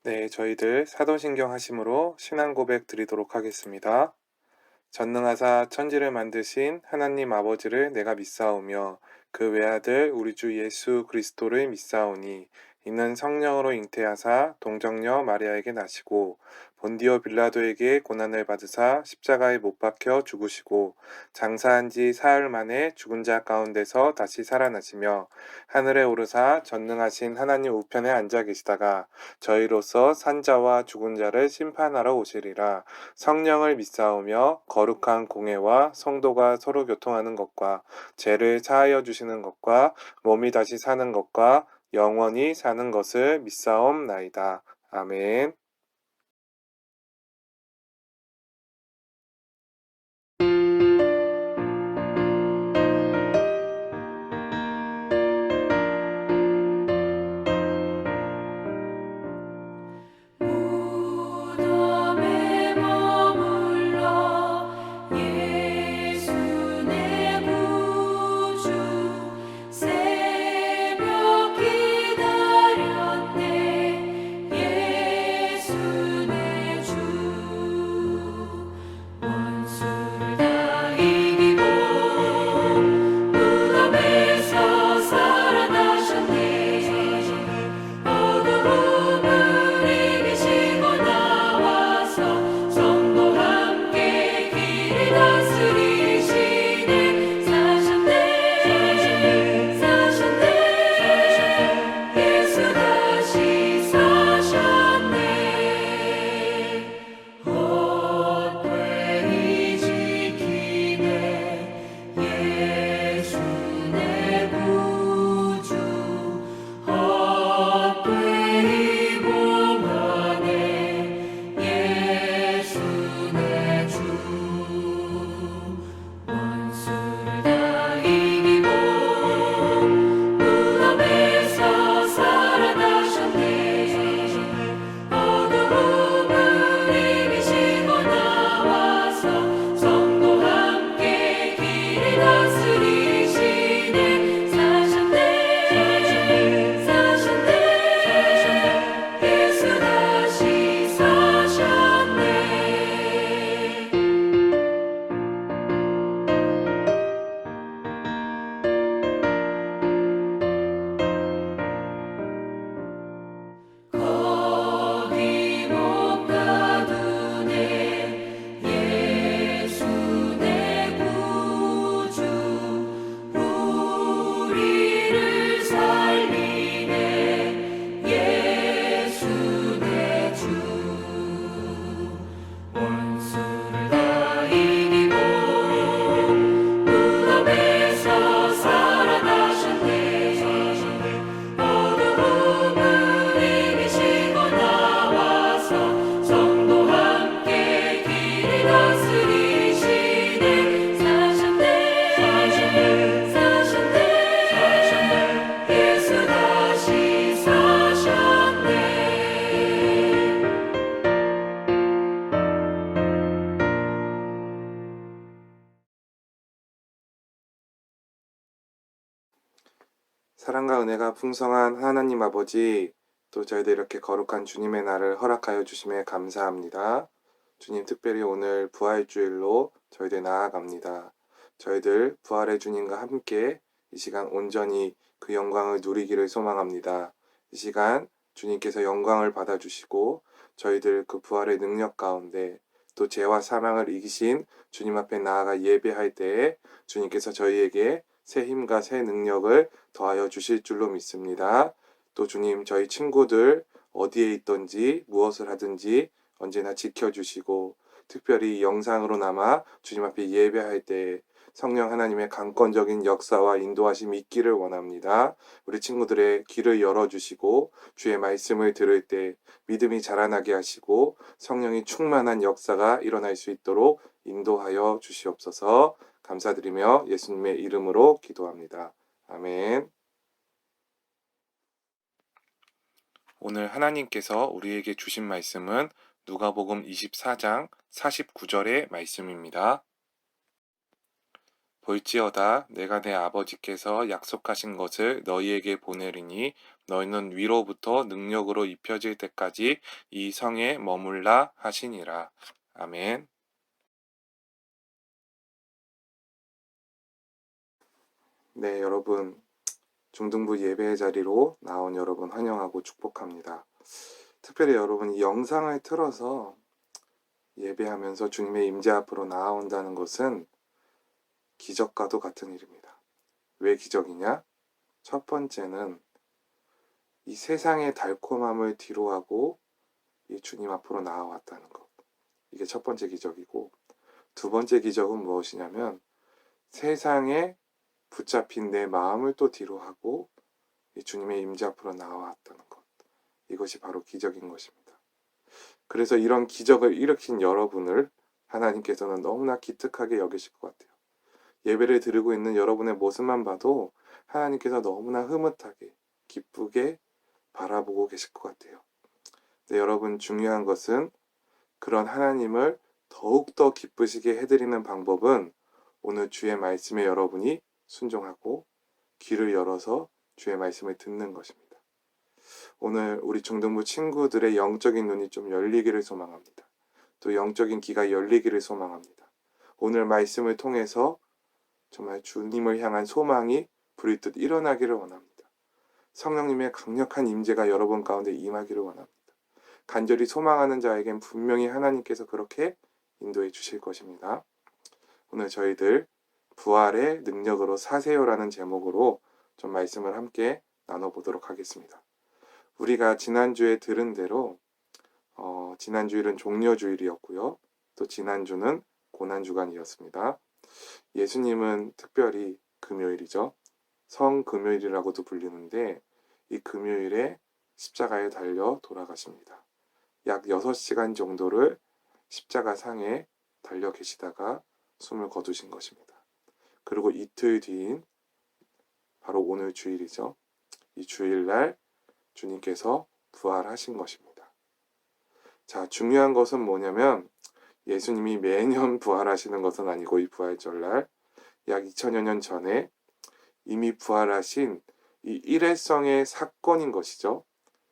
네, 저희들 사도신경 하심으로 신앙 고백 드리도록 하겠습니다. 전능하사 천지를 만드신 하나님 아버지를 내가 믿사오며 그 외아들 우리 주 예수 그리스도를 믿사오니 이는 성령으로 잉태하사 동정녀 마리아에게 나시고 본디오 빌라도에게 고난을 받으사 십자가에 못 박혀 죽으시고 장사한 지 사흘 만에 죽은 자 가운데서 다시 살아나시며 하늘에 오르사 전능하신 하나님 우편에 앉아 계시다가 저희로서 산자와 죽은 자를 심판하러 오시리라. 성령을 믿사오며 거룩한 공회와 성도가 서로 교통하는 것과 죄를 사하여 주시는 것과 몸이 다시 사는 것과 영원히 사는 것을 믿사옵나이다. 아멘. 무덤에 머물러 예수 내 구주 새벽 기다렸네 예수 내 주 원수를 다 이기고 무덤에서 살아나셨네 어두움을 이기시고 나와서 성도 함께 길을 다스리시네 사셨네 사셨네 예수 다시 사셨네 헛되이 지키네 예수 내 구주 헛되이 봉하네 예수 내 주 원수를 다 이기고 무덤에서 살아나셨네 어두움을 이기시고 나와서 성도 함께 길을 다스리시네 사셨네 사셨네 예수 다시 사셨네 거기 못 가두네 예수 내 구주 우리를 살리네 예수 내 주 원수를 다 이기고 무덤에서 살아나셨네 어두움을 이기시고 나와서 성도 함께 길을 다스리시네 사셨네 사셨네 예수 다시 사셨네 사랑과 은혜가 풍성한 하나님 아버지, 또 저희들 이렇게 거룩한 주님의 날을 허락하여 주심에 감사합니다. 주님, 특별히 오늘 부활주일로 저희들 나아갑니다. 저희들 부활의 주님과 함께 이 시간 온전히 그 영광을 누리기를 소망합니다. 이 시간 주님께서 영광을 받아주시고 저희들 그 부활의 능력 가운데 또 죄와 사망을 이기신 주님 앞에 나아가 예배할 때에 주님께서 저희에게 새 힘과 새 능력을 더하여 주실 줄로 믿습니다. 또 주님, 저희 친구들 어디에 있든지 무엇을 하든지 언제나 지켜주시고 특별히 영상으로나마 주님 앞에 예배할 때 성령 하나님의 강권적인 역사와 인도하심이 있기를 원합니다. 우리 친구들의 귀를 열어주시고 주의 말씀을 들을 때 믿음이 자라나게 하시고 성령이 충만한 역사가 일어날 수 있도록 인도하여 주시옵소서. 감사드리며 예수님의 이름으로 기도합니다. 아멘. 오늘 하나님께서 우리에게 주신 말씀은 누가복음 24장 49절의 말씀입니다. 볼지어다 내가 내 아버지께서 약속하신 것을 너희에게 보내리니 너희는 위로부터 능력으로 입혀질 때까지 이 성에 머물라 하시니라. 아멘. 네, 여러분 중등부 예배 자리로 나온 여러분 환영하고 축복합니다. 특별히 여러분 이 영상을 틀어서 예배하면서 주님의 임재 앞으로 나아온다는 것은 기적과도 같은 일입니다. 왜 기적이냐? 첫 번째는 이 세상의 달콤함을 뒤로하고 이 주님 앞으로 나아왔다는 것. 이게 첫 번째 기적이고, 두 번째 기적은 무엇이냐면 세상에 붙잡힌 내 마음을 또 뒤로하고 이 주님의 임재 앞으로 나아왔다는 것. 이것이 바로 기적인 것입니다. 그래서 이런 기적을 일으킨 여러분을 하나님께서는 너무나 기특하게 여기실 것 같아요. 예배를 드리고 있는 여러분의 모습만 봐도 하나님께서 너무나 흐뭇하게 기쁘게 바라보고 계실 것 같아요. 네, 여러분 중요한 것은 그런 하나님을 더욱더 기쁘시게 해드리는 방법은 오늘 주의 말씀에 여러분이 순종하고 귀를 열어서 주의 말씀을 듣는 것입니다. 오늘 우리 중등부 친구들의 영적인 눈이 좀 열리기를 소망합니다. 또 영적인 귀가 열리기를 소망합니다. 오늘 말씀을 통해서 정말 주님을 향한 소망이 불일듯 일어나기를 원합니다. 성령님의 강력한 임재가 여러분 가운데 임하기를 원합니다. 간절히 소망하는 자에겐 분명히 하나님께서 그렇게 인도해 주실 것입니다. 오늘 저희들 부활의 능력으로 사세요라는 제목으로 좀 말씀을 함께 나눠보도록 하겠습니다. 우리가 지난주에 들은 대로 지난주일은 종려주일이었고요. 또 지난주는 고난주간이었습니다. 예수님은 특별히 금요일이죠. 성금요일이라고도 불리는데 이 금요일에 십자가에 달려 돌아가십니다. 약 6시간 정도를 십자가 상에 달려 계시다가 숨을 거두신 것입니다. 그리고 이틀 뒤인 바로 오늘 주일이죠. 이 주일날 주님께서 부활하신 것입니다. 자, 중요한 것은 뭐냐면 예수님이 매년 부활하시는 것은 아니고 이 부활절날 약 2000여 년 전에 이미 부활하신 이 일회성의 사건인 것이죠.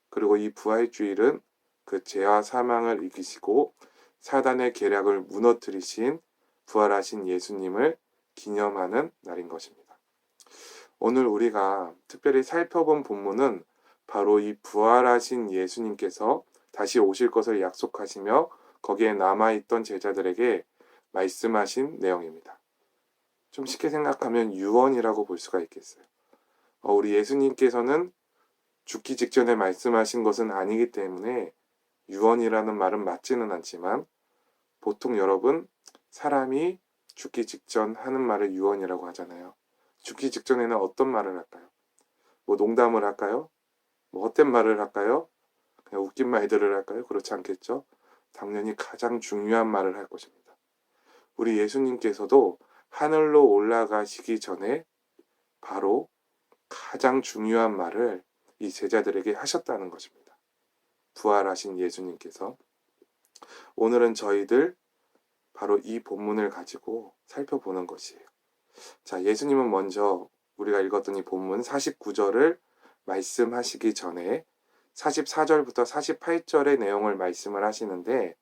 그리고 이 부활주일은 그 죄와 사망을 이기시고 사단의 계략을 무너뜨리신 부활하신 예수님을 기념하는 날인 것입니다. 오늘 우리가 특별히 살펴본 본문은 바로 이 부활하신 예수님께서 다시 오실 것을 약속하시며 거기에 남아있던 제자들에게 말씀하신 내용입니다. 좀 쉽게 생각하면 유언이라고 볼 수가 있겠어요. 우리 예수님께서는 죽기 직전에 말씀하신 것은 아니기 때문에 유언이라는 말은 맞지는 않지만 보통 여러분 사람이 죽기 직전 하는 말을 유언이라고 하잖아요. 죽기 직전에는 어떤 말을 할까요? 뭐 농담을 할까요? 뭐 헛된 말을 할까요? 그냥 웃긴 말들을 할까요? 그렇지 않겠죠? 당연히 가장 중요한 말을 할 것입니다. 우리 예수님께서도 하늘로 올라가시기 전에 바로 가장 중요한 말을 이 제자들에게 하셨다는 것입니다. 부활하신 예수님께서. 오늘은 저희들 바로 이 본문을 가지고 살펴보는 것이에요. 자, 예수님은 먼저 우리가 읽었던 이 본문 49절을 말씀하시기 전에 44절부터 48절의 내용을 말씀을 하시는데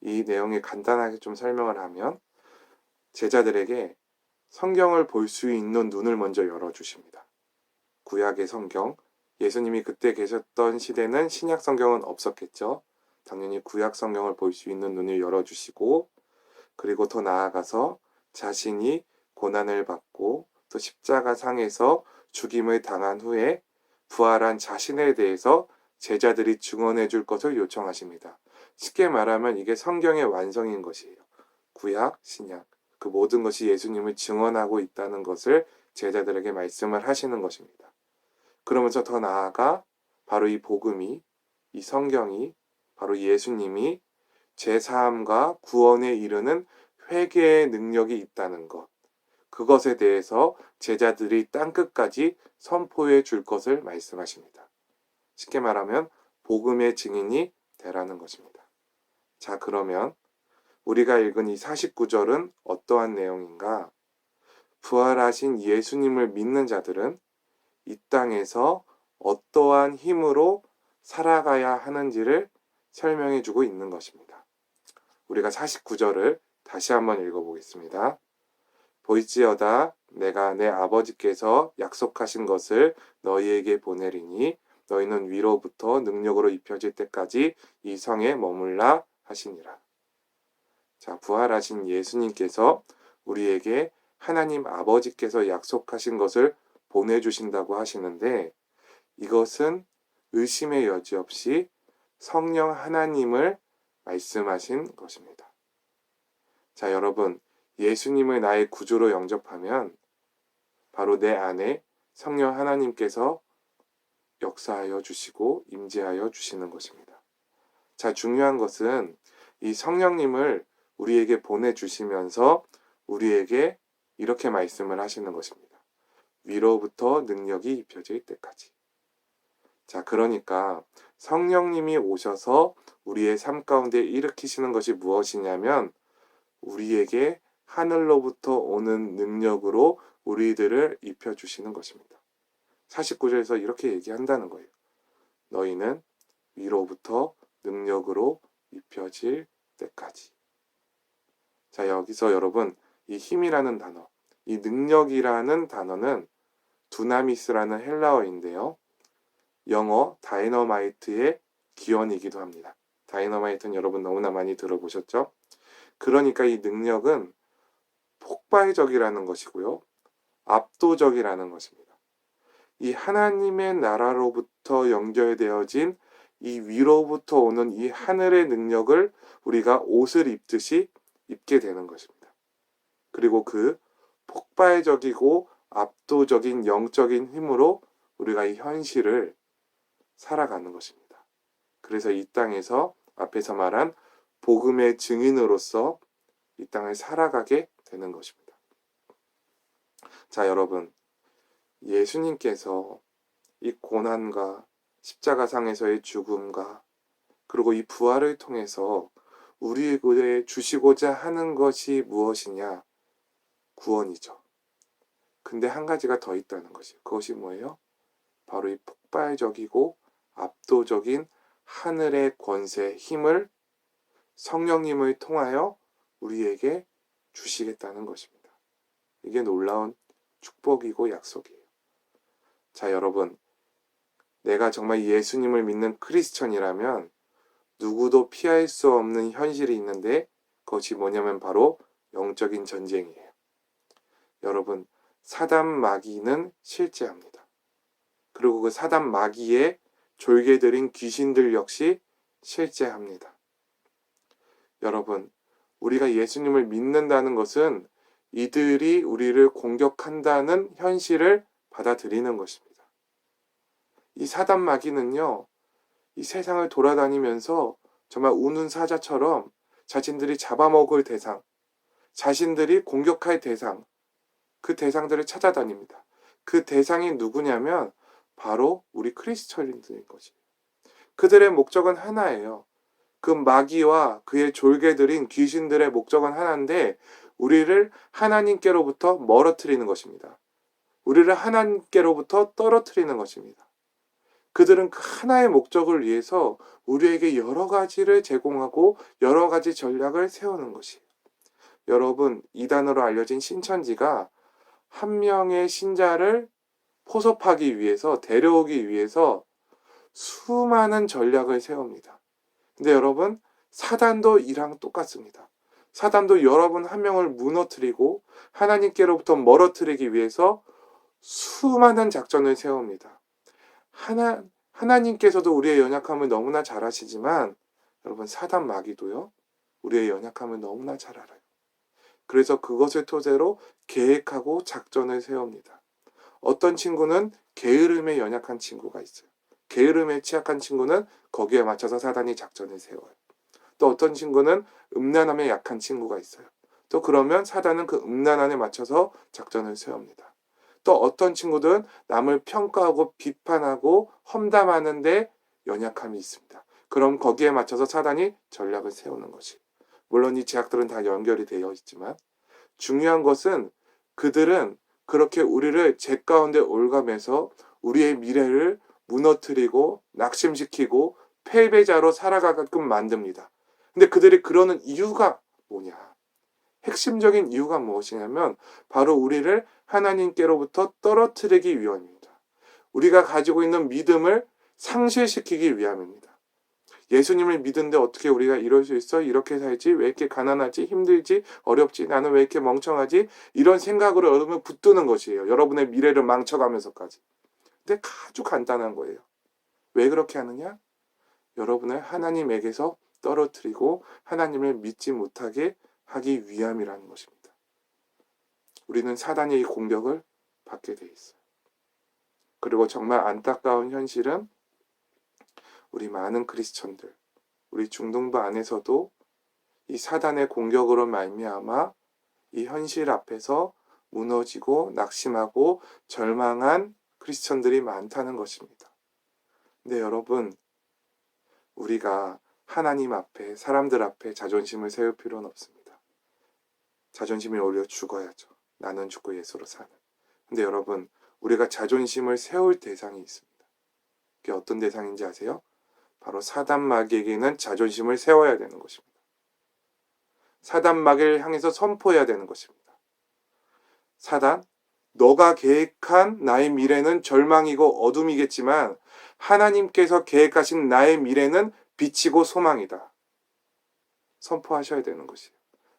이 내용을 간단하게 좀 설명을 하면 제자들에게 성경을 볼 수 있는 눈을 먼저 열어주십니다. 구약의 성경, 예수님이 그때 계셨던 시대는 신약 성경은 없었겠죠. 당연히 구약 성경을 볼 수 있는 눈을 열어주시고 그리고 더 나아가서 자신이 고난을 받고 또 십자가 상에서 죽임을 당한 후에 부활한 자신에 대해서 제자들이 증언해 줄 것을 요청하십니다. 쉽게 말하면 이게 성경의 완성인 것이에요. 구약, 신약 그 모든 것이 예수님을 증언하고 있다는 것을 제자들에게 말씀을 하시는 것입니다. 그러면서 더 나아가 바로 이 복음이, 이 성경이 바로 예수님이 죄사함과 구원에 이르는 회개의 능력이 있다는 것, 그것에 대해서 제자들이 땅끝까지 선포해 줄 것을 말씀하십니다. 쉽게 말하면 복음의 증인이 되라는 것입니다. 자, 그러면 우리가 읽은 이 49절은 어떠한 내용인가? 부활하신 예수님을 믿는 자들은 이 땅에서 어떠한 힘으로 살아가야 하는지를 설명해 주고 있는 것입니다. 우리가 49절을 다시 한번 읽어보겠습니다. 보일지어다 내가 내 아버지께서 약속하신 것을 너희에게 보내리니 너희는 위로부터 능력으로 입혀질 때까지 이 성에 머물라 하시니라. 자, 부활하신 예수님께서 우리에게 하나님 아버지께서 약속하신 것을 보내주신다고 하시는데, 이것은 의심의 여지 없이 성령 하나님을 말씀하신 것입니다. 자, 여러분, 예수님을 나의 구주로 영접하면 바로 내 안에 성령 하나님께서 역사하여 주시고 임재하여 주시는 것입니다. 자, 중요한 것은 이 성령님을 우리에게 보내주시면서 우리에게 이렇게 말씀을 하시는 것입니다. 위로부터 능력이 입혀질 때까지. 자, 그러니까 성령님이 오셔서 우리의 삶 가운데 일으키시는 것이 무엇이냐면 우리에게 하늘로부터 오는 능력으로 우리들을 입혀주시는 것입니다. 49절에서 이렇게 얘기한다는 거예요. 너희는 위로부터 능력으로 입혀질 때까지. 자, 여기서 여러분, 이 힘이라는 단어, 이 능력이라는 단어는 두나미스라는 헬라어인데요. 영어 다이너마이트의 기원이기도 합니다. 다이너마이트는 여러분 너무나 많이 들어보셨죠? 그러니까 이 능력은 폭발적이라는 것이고요. 압도적이라는 것입니다. 이 하나님의 나라로부터 연결되어진 이 위로부터 오는 이 하늘의 능력을 우리가 옷을 입듯이 입게 되는 것입니다. 그리고 그 폭발적이고 압도적인 영적인 힘으로 우리가 이 현실을 살아가는 것입니다. 그래서 이 땅에서 앞에서 말한 복음의 증인으로서 이 땅을 살아가게 되는 것입니다. 자, 여러분, 예수님께서 이 고난과 십자가상에서의 죽음과 그리고 이 부활을 통해서 우리에게 주시고자 하는 것이 무엇이냐? 구원이죠. 근데 한 가지가 더 있다는 것이에요. 그것이 뭐예요? 바로 이 폭발적이고 압도적인 하늘의 권세, 힘을 성령님을 통하여 우리에게 주시겠다는 것입니다. 이게 놀라운 축복이고 약속이에요. 자, 여러분, 내가 정말 예수님을 믿는 크리스천이라면 누구도 피할 수 없는 현실이 있는데 그것이 뭐냐면 바로 영적인 전쟁이에요. 여러분, 사단 마귀는 실제합니다. 그리고 그 사단 마귀의 졸개들인 귀신들 역시 실제합니다. 여러분, 우리가 예수님을 믿는다는 것은 이들이 우리를 공격한다는 현실을 받아들이는 것입니다. 이 사단 마귀는요, 이 세상을 돌아다니면서 정말 우는 사자처럼 자신들이 잡아먹을 대상, 자신들이 공격할 대상, 그 대상들을 찾아다닙니다. 그 대상이 누구냐면 바로 우리 크리스천인들인 것이에요. 그들의 목적은 하나예요. 그 마귀와 그의 졸개들인 귀신들의 목적은 하나인데 우리를 하나님께로부터 멀어뜨리는 것입니다. 우리를 하나님께로부터 떨어뜨리는 것입니다. 그들은 그 하나의 목적을 위해서 우리에게 여러 가지를 제공하고 여러 가지 전략을 세우는 것이에요. 여러분, 이단으로 알려진 신천지가 한 명의 신자를 포섭하기 위해서, 데려오기 위해서 수많은 전략을 세웁니다. 근데 여러분, 사단도 이랑 똑같습니다. 사단도 여러분 한 명을 무너뜨리고 하나님께로부터 멀어뜨리기 위해서 수많은 작전을 세웁니다. 하나님께서도 우리의 연약함을 너무나 잘 아시지만 여러분, 사단 마귀도요, 우리의 연약함을 너무나 잘 알아요. 그래서 그것을 토대로 계획하고 작전을 세웁니다. 어떤 친구는 게으름에 연약한 친구가 있어요. 게으름에 취약한 친구는 거기에 맞춰서 사단이 작전을 세워요. 또 어떤 친구는 음란함에 약한 친구가 있어요. 또 그러면 사단은 그 음란함에 맞춰서 작전을 세웁니다. 또 어떤 친구들은 남을 평가하고 비판하고 험담하는데 연약함이 있습니다. 그럼 거기에 맞춰서 사단이 전략을 세우는 것이. 물론 이 제약들은 다 연결이 되어 있지만 중요한 것은 그들은 그렇게 우리를 죄 가운데 올가매서 우리의 미래를 무너뜨리고 낙심시키고 패배자로 살아가게끔 만듭니다. 근데 그들이 그러는 이유가 뭐냐? 핵심적인 이유가 무엇이냐면 바로 우리를 하나님께로부터 떨어뜨리기 위함입니다. 우리가 가지고 있는 믿음을 상실시키기 위함입니다. 예수님을 믿는데 어떻게 우리가 이럴 수 있어? 이렇게 살지? 왜 이렇게 가난하지? 힘들지? 어렵지? 나는 왜 이렇게 멍청하지? 이런 생각으로 여러분을 붙드는 것이에요. 여러분의 미래를 망쳐가면서까지. 근데 아주 간단한 거예요. 왜 그렇게 하느냐? 여러분을 하나님에게서 떨어뜨리고 하나님을 믿지 못하게 하기 위함이라는 것입니다. 우리는 사단의 이 공격을 받게 돼 있어요. 그리고 정말 안타까운 현실은 우리 많은 크리스천들, 우리 중동부 안에서도 이 사단의 공격으로 말미암아 이 현실 앞에서 무너지고 낙심하고 절망한 크리스천들이 많다는 것입니다. 근데 여러분, 우리가 하나님 앞에, 사람들 앞에 자존심을 세울 필요는 없습니다. 자존심이 오히려 죽어야죠. 나는 죽고 예수로 사는. 근데 여러분, 우리가 자존심을 세울 대상이 있습니다. 그게 어떤 대상인지 아세요? 바로 사단 마귀에게는 자존심을 세워야 되는 것입니다. 사단 마귀를 향해서 선포해야 되는 것입니다. 사단, 너가 계획한 나의 미래는 절망이고 어둠이겠지만 하나님께서 계획하신 나의 미래는 빛이고 소망이다. 선포하셔야 되는 것이에요.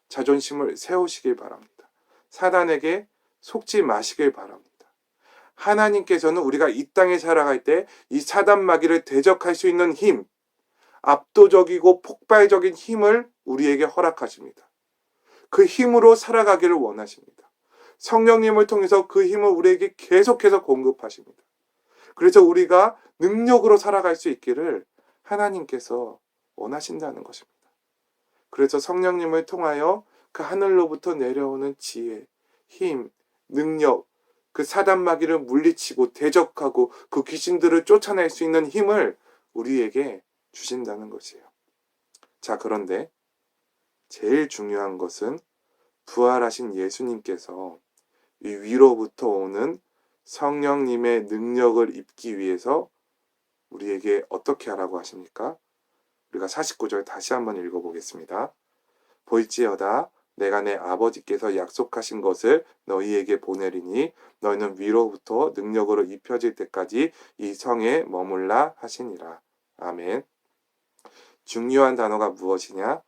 자존심을 세우시길 바랍니다. 사단에게 속지 마시길 바랍니다. 하나님께서는 우리가 이 땅에 살아갈 때 이 사단 마귀를 대적할 수 있는 힘, 압도적이고 폭발적인 힘을 우리에게 허락하십니다. 그 힘으로 살아가기를 원하십니다. 성령님을 통해서 그 힘을 우리에게 계속해서 공급하십니다. 그래서 우리가 능력으로 살아갈 수 있기를 하나님께서 원하신다는 것입니다. 그래서 성령님을 통하여 그 하늘로부터 내려오는 지혜, 힘, 능력, 그 사단 마귀를 물리치고 대적하고 그 귀신들을 쫓아낼 수 있는 힘을 우리에게 주신다는 것이에요. 자, 그런데 제일 중요한 것은 부활하신 예수님께서 이 위로부터 오는 성령님의 능력을 입기 위해서 우리에게 어떻게 하라고 하십니까? 우리가 49절 다시 한번 읽어보겠습니다. 볼지어다 내가 내 아버지께서 약속하신 것을 너희에게 보내리니 너희는 위로부터 능력으로 입혀질 때까지 이 성에 머물라 하시니라. 아멘. 중요한 단어가 무엇이냐?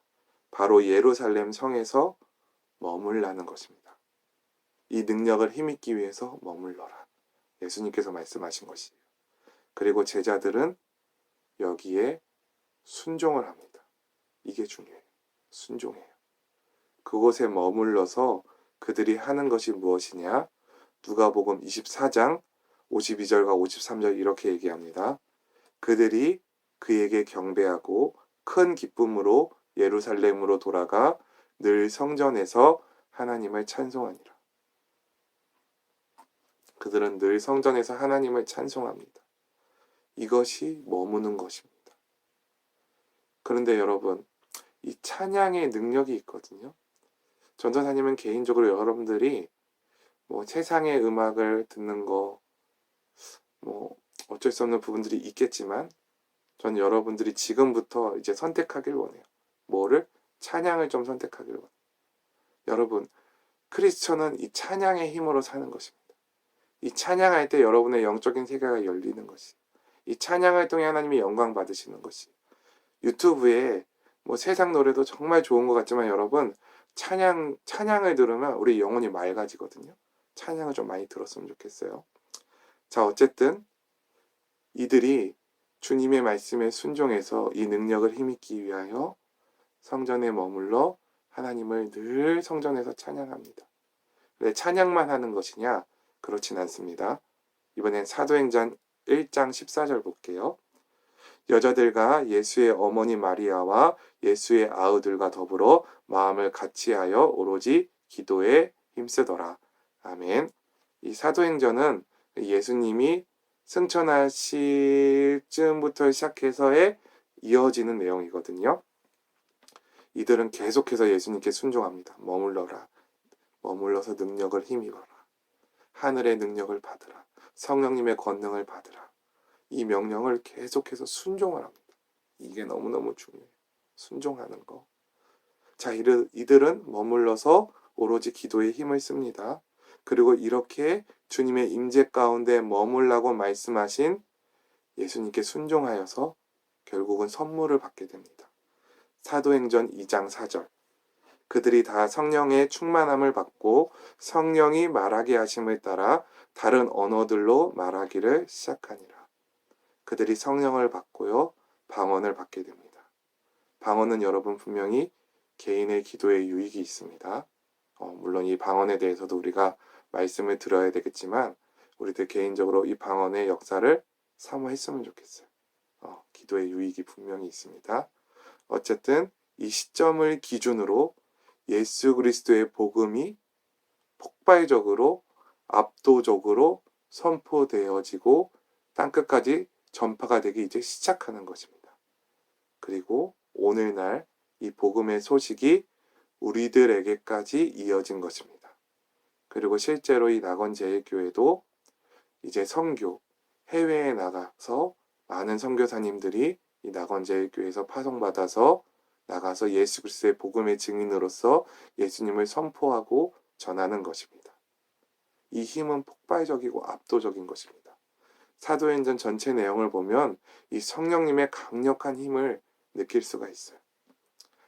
바로 예루살렘 성에서 머물라는 것입니다. 이 능력을 힘입기 위해서 머물러라. 예수님께서 말씀하신 것이에요. 그리고 제자들은 여기에 순종을 합니다. 이게 중요해요. 순종해요. 그곳에 머물러서 그들이 하는 것이 무엇이냐? 누가복음 24장 52절과 53절 이렇게 얘기합니다. 그들이 그에게 경배하고 큰 기쁨으로 예루살렘으로 돌아가 늘 성전에서 하나님을 찬송하니라. 그들은 늘 성전에서 하나님을 찬송합니다. 이것이 머무는 것입니다. 그런데 여러분, 이 찬양의 능력이 있거든요. 전도사님은 개인적으로 여러분들이 세상의 음악을 듣는 거 어쩔 수 없는 부분들이 있겠지만 저는 여러분들이 지금부터 이제 선택하길 원해요. 뭐를? 찬양을 좀 선택하길 원해요. 여러분, 크리스천은 이 찬양의 힘으로 사는 것입니다. 이 찬양할 때 여러분의 영적인 세계가 열리는 것이, 이 찬양을 통해 하나님이 영광 받으시는 것이, 유튜브에 세상 노래도 정말 좋은 것 같지만 여러분, 찬양을 들으면 우리 영혼이 맑아지거든요. 찬양을 좀 많이 들었으면 좋겠어요. 자, 어쨌든 이들이 주님의 말씀에 순종해서 이 능력을 힘입기 위하여 성전에 머물러 하나님을 늘 성전에서 찬양합니다. 왜 찬양만 하는 것이냐? 그렇진 않습니다. 이번엔 사도행전 1장 14절 볼게요. 여자들과 예수의 어머니 마리아와 예수의 아우들과 더불어 마음을 같이하여 오로지 기도에 힘쓰더라. 아멘. 이 사도행전은 예수님이 승천하실 즈음부터 시작해서의 이어지는 내용이거든요. 이들은 계속해서 예수님께 순종합니다. 머물러라. 머물러서 능력을 힘입어라. 하늘의 능력을 받으라. 성령님의 권능을 받으라. 이 명령을 계속해서 순종을 합니다. 이게 너무너무 중요해요. 순종하는 거. 자, 이들은 머물러서 오로지 기도에 힘을 씁니다. 그리고 이렇게 주님의 임재 가운데 머물라고 말씀하신 예수님께 순종하여서 결국은 선물을 받게 됩니다. 사도행전 2장 4절. 그들이 다 성령의 충만함을 받고 성령이 말하게 하심을 따라 다른 언어들로 말하기를 시작하니라. 그들이 성령을 받고요, 방언을 받게 됩니다. 방언은 여러분 분명히 개인의 기도에 유익이 있습니다. 물론 이 방언에 대해서도 우리가 말씀을 들어야 되겠지만 우리들 개인적으로 이 방언의 역사를 사모했으면 좋겠어요. 기도의 유익이 분명히 있습니다. 어쨌든 이 시점을 기준으로 예수 그리스도의 복음이 폭발적으로 압도적으로 선포되어지고 땅끝까지 전파가 되기 이제 시작하는 것입니다. 그리고 오늘날 이 복음의 소식이 우리들에게까지 이어진 것입니다. 그리고 실제로 이 낙원제일교회도 이제 선교, 해외에 나가서 많은 선교사님들이 이 낙원제일교회에서 파송받아서 나가서 예수 그리스도의 복음의 증인으로서 예수님을 선포하고 전하는 것입니다. 이 힘은 폭발적이고 압도적인 것입니다. 사도행전 전체 내용을 보면 이 성령님의 강력한 힘을 느낄 수가 있어요.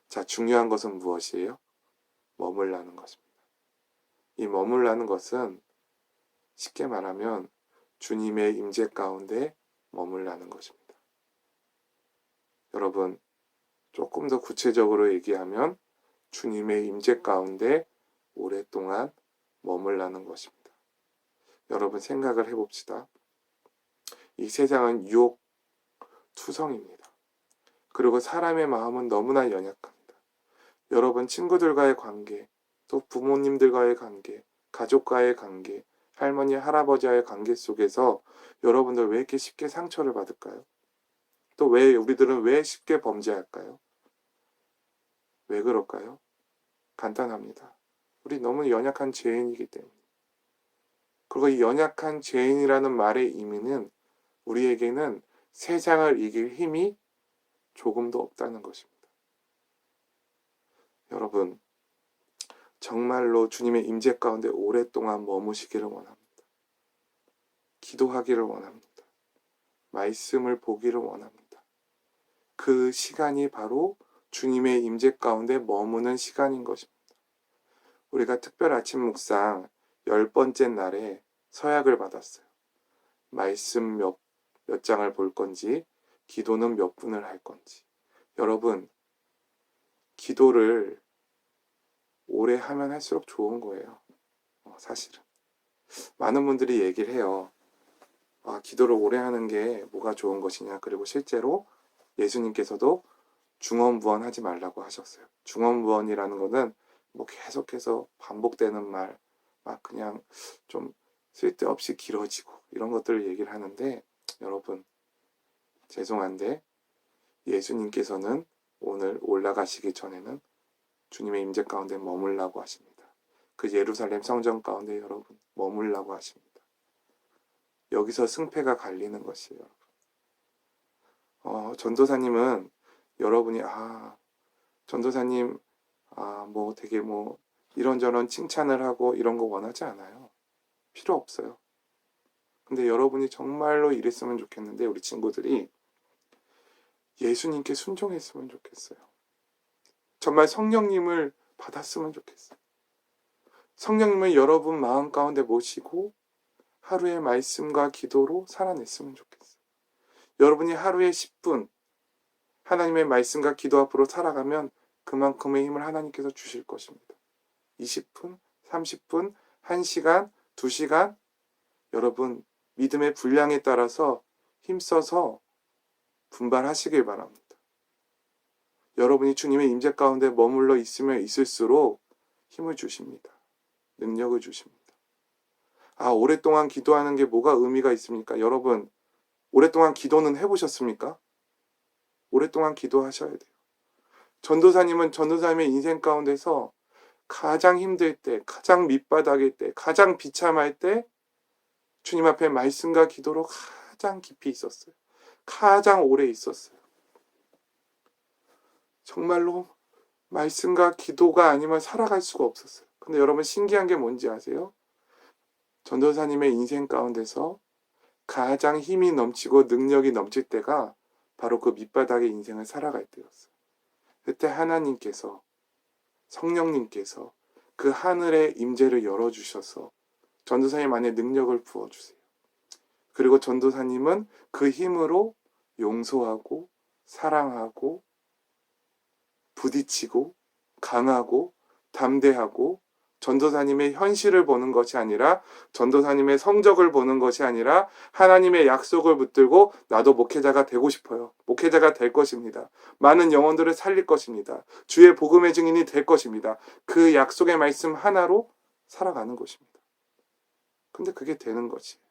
자, 중요한 것은 무엇이에요? 머물라는 것입니다. 이 머물라는 것은 쉽게 말하면 주님의 임재 가운데 머물라는 것입니다. 여러분, 조금 더 구체적으로 얘기하면 주님의 임재 가운데 오랫동안 머물라는 것입니다. 여러분 생각을 해봅시다. 이 세상은 유혹 투성입니다. 그리고 사람의 마음은 너무나 연약합니다. 여러분 친구들과의 관계, 또 부모님들과의 관계, 가족과의 관계, 할머니, 할아버지와의 관계 속에서 여러분들 왜 이렇게 쉽게 상처를 받을까요? 또 왜 우리들은 왜 쉽게 범죄할까요? 왜 그럴까요? 간단합니다. 우리 너무 연약한 죄인이기 때문에. 그리고 이 연약한 죄인이라는 말의 의미는 우리에게는 세상을 이길 힘이 조금도 없다는 것입니다. 여러분, 정말로 주님의 임재 가운데 오랫동안 머무시기를 원합니다. 기도하기를 원합니다. 말씀을 보기를 원합니다. 그 시간이 바로 주님의 임재 가운데 머무는 시간인 것입니다. 우리가 특별 아침 묵상 10번째 날에 서약을 받았어요. 말씀 몇 장을 볼 건지, 기도는 몇 분을 할 건지. 여러분, 기도를 오래 하면 할수록 좋은 거예요. 사실은. 많은 분들이 얘기를 해요. 기도를 오래 하는 게 뭐가 좋은 것이냐. 그리고 실제로 예수님께서도 중언부언 하지 말라고 하셨어요. 중언부언이라는 거는 뭐 계속해서 반복되는 말, 막 그냥 좀 쓸데없이 길어지고 이런 것들을 얘기를 하는데, 여러분 죄송한데 예수님께서는 오늘 올라가시기 전에는 주님의 임재 가운데 머물라고 하십니다. 그 예루살렘 성전 가운데 여러분 머물라고 하십니다. 여기서 승패가 갈리는 것이에요. 전도사님은 여러분이 전도사님 뭐 되게 뭐 이런저런 칭찬을 하고 이런 거 원하지 않아요. 필요 없어요. 근데 여러분이 정말로 이랬으면 좋겠는데, 우리 친구들이 예수님께 순종했으면 좋겠어요. 정말 성령님을 받았으면 좋겠어요. 성령님을 여러분 마음 가운데 모시고 하루의 말씀과 기도로 살아냈으면 좋겠어요. 여러분이 하루에 10분 하나님의 말씀과 기도 앞으로 살아가면 그만큼의 힘을 하나님께서 주실 것입니다. 20분, 30분, 1시간, 2시간, 여러분 믿음의 분량에 따라서 힘써서 분발하시길 바랍니다. 여러분이 주님의 임재 가운데 머물러 있으면 있을수록 힘을 주십니다. 능력을 주십니다. 오랫동안 기도하는 게 뭐가 의미가 있습니까? 여러분, 오랫동안 기도는 해보셨습니까? 오랫동안 기도하셔야 돼요. 전도사님은 전도사님의 인생 가운데서 가장 힘들 때, 가장 밑바닥일 때, 가장 비참할 때 주님 앞에 말씀과 기도로 가장 깊이 있었어요. 가장 오래 있었어요. 정말로 말씀과 기도가 아니면 살아갈 수가 없었어요. 근데 여러분 신기한 게 뭔지 아세요? 전도사님의 인생 가운데서 가장 힘이 넘치고 능력이 넘칠 때가 바로 그 밑바닥의 인생을 살아갈 때였어요. 그때 하나님께서, 성령님께서 그 하늘의 임재를 열어주셔서 전도사님 안에 능력을 부어주세요. 그리고 전도사님은 그 힘으로 용서하고 사랑하고 부딪히고 강하고 담대하고 전도사님의 현실을 보는 것이 아니라 전도사님의 성적을 보는 것이 아니라 하나님의 약속을 붙들고 나도 목회자가 되고 싶어요. 목회자가 될 것입니다. 많은 영혼들을 살릴 것입니다. 주의 복음의 증인이 될 것입니다. 그 약속의 말씀 하나로 살아가는 것입니다. 근데 그게 되는 것이에요.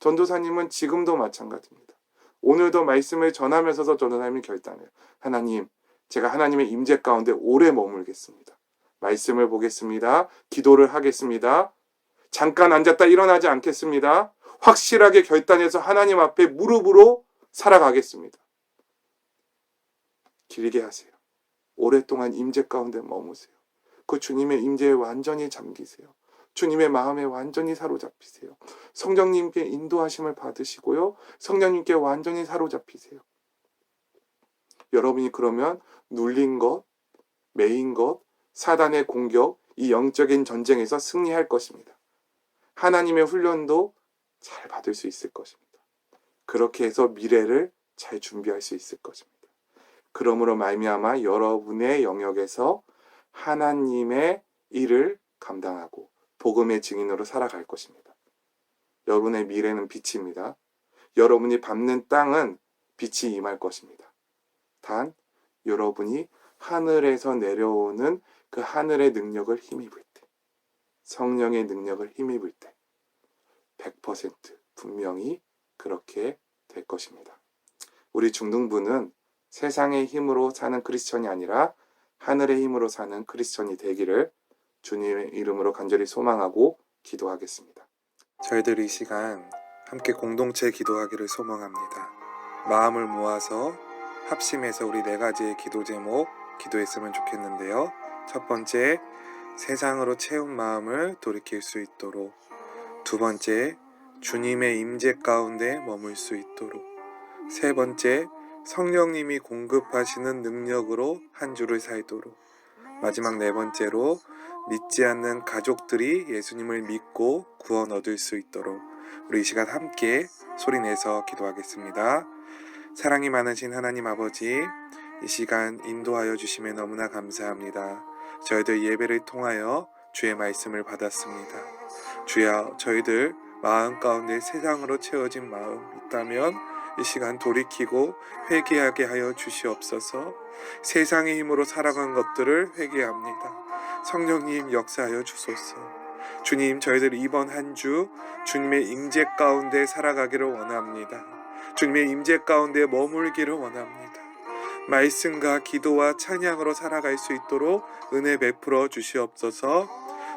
전도사님은 지금도 마찬가지입니다. 오늘도 말씀을 전하면서도 전도사님이 결단해요. 하나님, 제가 하나님의 임재 가운데 오래 머물겠습니다. 말씀을 보겠습니다. 기도를 하겠습니다. 잠깐 앉았다 일어나지 않겠습니다. 확실하게 결단해서 하나님 앞에 무릎으로 살아가겠습니다. 길게 하세요. 오랫동안 임재 가운데 머무세요. 그 주님의 임재에 완전히 잠기세요. 주님의 마음에 완전히 사로잡히세요. 성령님께 인도하심을 받으시고요. 성령님께 완전히 사로잡히세요. 여러분이 그러면 눌린 것, 매인 것, 사단의 공격, 이 영적인 전쟁에서 승리할 것입니다. 하나님의 훈련도 잘 받을 수 있을 것입니다. 그렇게 해서 미래를 잘 준비할 수 있을 것입니다. 그러므로 말미암아 여러분의 영역에서 하나님의 일을 감당하고 복음의 증인으로 살아갈 것입니다. 여러분의 미래는 빛입니다. 여러분이 밟는 땅은 빛이 임할 것입니다. 단 여러분이 하늘에서 내려오는 그 하늘의 능력을 힘입을 때, 성령의 능력을 힘입을 때 100% 분명히 그렇게 될 것입니다. 우리 중등부는 세상의 힘으로 사는 크리스천이 아니라 하늘의 힘으로 사는 크리스천이 되기를 주님의 이름으로 간절히 소망하고 기도하겠습니다. 저희들 이 시간 함께 공동체 기도하기를 소망합니다. 마음을 모아서 합심해서 우리 4가지의 기도 제목 기도했으면 좋겠는데요. 첫 번째, 세상으로 채운 마음을 돌이킬 수 있도록. 두 번째, 주님의 임재 가운데 머물 수 있도록. 세 번째, 성령님이 공급하시는 능력으로 한 주를 살도록. 마지막 4번째로 믿지 않는 가족들이 예수님을 믿고 구원 얻을 수 있도록 우리 이 시간 함께 소리내서 기도하겠습니다. 사랑이 많으신 하나님 아버지, 이 시간 인도하여 주심에 너무나 감사합니다. 저희들 예배를 통하여 주의 말씀을 받았습니다. 주여, 저희들 마음 가운데 세상으로 채워진 마음 있다면 이 시간 돌이키고 회개하게 하여 주시옵소서. 세상의 힘으로 살아간 것들을 회개합니다. 성령님 역사하여 주소서. 주님, 저희들 이번 한 주 주님의 임재 가운데 살아가기를 원합니다. 주님의 임재 가운데 머물기를 원합니다. 말씀과 기도와 찬양으로 살아갈 수 있도록 은혜 베풀어 주시옵소서.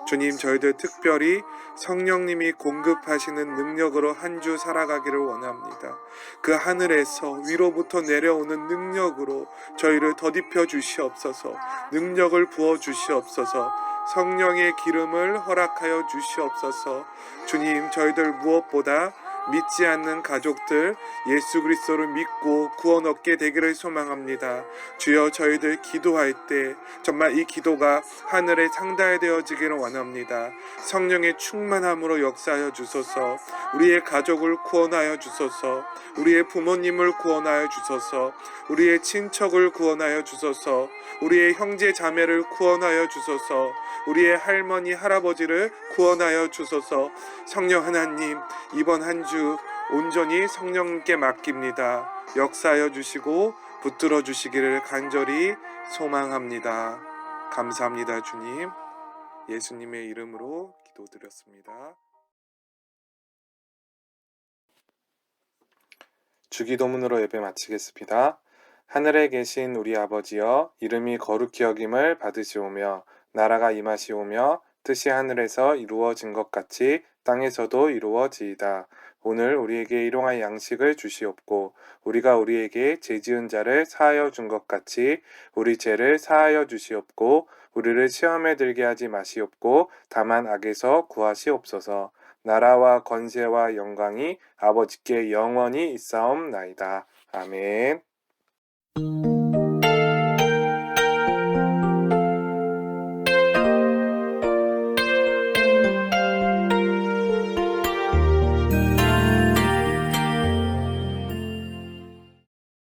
주님, 저희들 특별히 성령님이 공급하시는 능력으로 한 주 살아가기를 원합니다. 그 하늘에서 위로부터 내려오는 능력으로 저희를 덧입혀 주시옵소서. 능력을 부어 주시옵소서. 성령의 기름을 허락하여 주시옵소서. 주님, 저희들 무엇보다 믿지 않는 가족들 예수 그리스도를 믿고 구원 얻게 되기를 소망합니다. 주여, 저희들 기도할 때 정말 이 기도가 하늘에 상달되어지기를 원합니다. 성령의 충만함으로 역사하여 주소서. 우리의 가족을 구원하여 주소서. 우리의 부모님을 구원하여 주소서. 우리의 친척을 구원하여 주소서. 우리의 형제 자매를 구원하여 주소서. 우리의 할머니 할아버지를 구원하여 주소서. 성령 하나님, 이번 한 주 온전히 성령님께 맡깁니다. 역사하여 주시고 붙들어 주시기를 간절히 소망합니다. 감사합니다. 주님, 예수님의 이름으로 기도드렸습니다. 주기도문으로 예배 마치겠습니다. 하늘에 계신 우리 아버지여, 이름이 거룩히 여김을 받으시오며 나라가 임하시오며 뜻이 하늘에서 이루어진 것 같이 땅에서도 이루어지이다. 오늘 우리에게 일용할 양식을 주시옵고 우리가 우리에게 죄 지은 자를 사하여 준 것 같이 우리 죄를 사하여 주시옵고 우리를 시험에 들게 하지 마시옵고 다만 악에서 구하시옵소서. 나라와 권세와 영광이 아버지께 영원히 있사옵나이다. 아멘.